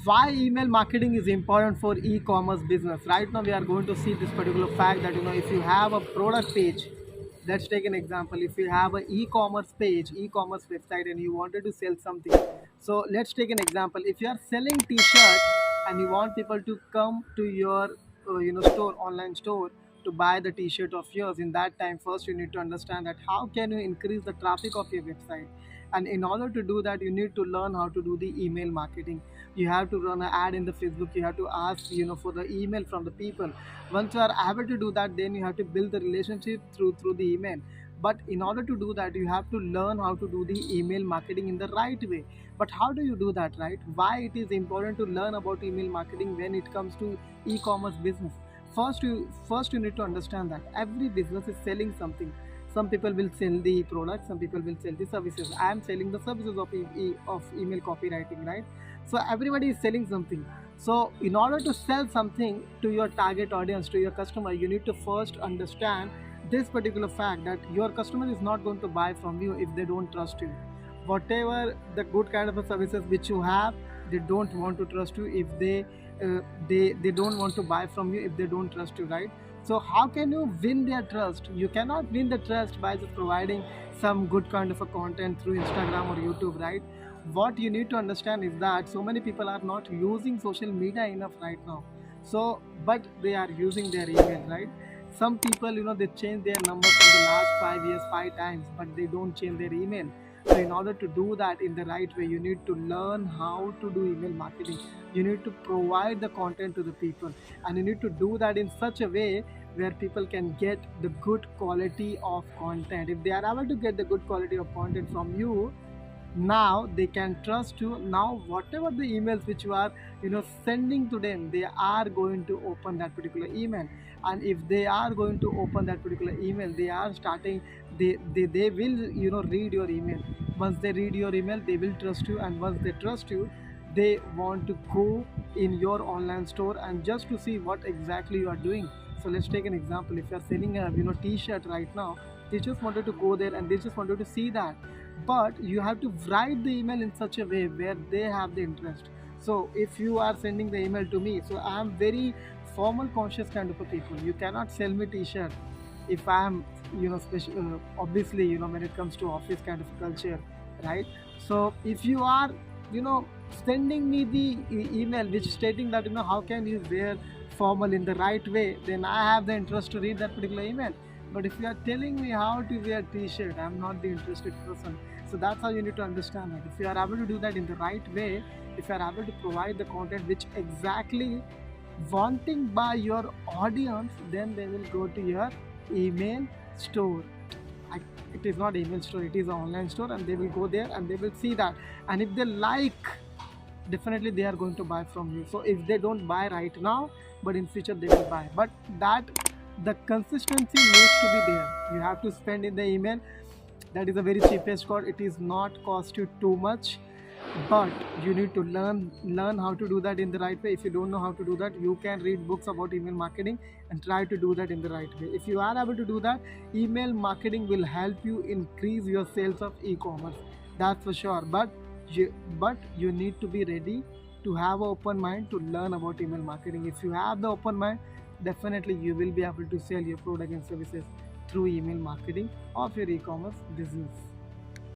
why email marketing is important for e-commerce business. Right now we are going to see this particular fact that if you have a product page, let's take an example. If you have an e-commerce page, e-commerce website, and you wanted to sell something, so let's take an example. If you are selling t-shirt and you want people to come to your store, online store, to buy the t-shirt of yours, in that time first you need to understand that how can you increase the traffic of your website. And in order to do that, you need to learn how to do the email marketing. You have to run an ad in the Facebook. You have to ask for the email from the people. Once you are able to do that, then you have to build the relationship through the email. But in order to do that, you have to learn how to do the email marketing in the right way. But how do you do that, right? Why it is important to learn about email marketing when it comes to e-commerce business? First you need to understand that every business is selling something. Some people will sell the product, some people will sell the services. I am selling the services of email copywriting, right? So everybody is selling something. So in order to sell something to your target audience, to your customer, you need to first understand this particular fact that your customer is not going to buy from you if they don't trust you. Whatever the good kind of a services which you have, they don't want to trust you if they don't want to buy from you if they don't trust you, right? So how can you win their trust? You cannot win the trust by just providing some good kind of a content through Instagram or YouTube, right? What you need to understand is that so many people are not using social media enough right now. So but they are using their email, right? Some people, they change their number from the last 5 years 5 times, but they don't change their email. So in order to do that in the right way, you need to learn how to do email marketing. You need to provide the content to the people, and you need to do that in such a way where people can get the good quality of content. If they are able to get the good quality of content from you, now they can trust you. Now whatever the emails which you are sending to them, they are going to open that particular email. And if they are going to open that particular email, they are starting, they will read your email. Once they read your email, they will trust you, and once they trust you, they want to go in your online store and just to see what exactly you are doing. So let's take an example. If you are selling a t-shirt right now, they just wanted to go there and they just wanted to see that. But you have to write the email in such a way where they have the interest. So if you are sending the email to me, so I am very formal conscious kind of a people. You cannot sell me t-shirt if I am special, obviously when it comes to office kind of culture, right? So if you are sending me the email which stating that how can you wear formal in the right way, then I have the interest to read that particular email. But if you are telling me how to wear t-shirt, I'm not the interested person. So that's how you need to understand that. If you are able to do that in the right way, if you are able to provide the content which exactly wanting by your audience, then they will go to your email store. It is not email store, it is an online store, and they will go there and they will see that. And if they like, definitely they are going to buy from you. So if they don't buy right now, but in future they will buy. But that the consistency needs to be there. You have to spend in the email. That is a very cheapest cost. It is not cost you too much, but you need to learn how to do that in the right way. If you don't know how to do that, you can read books about email marketing and try to do that in the right way. If you are able to do that, email marketing will help you increase your sales of e-commerce, that's for sure. But you need to be ready to have an open mind to learn about email marketing. If you have the open mind, definitely you will be able to sell your product and services through email marketing of your e-commerce business.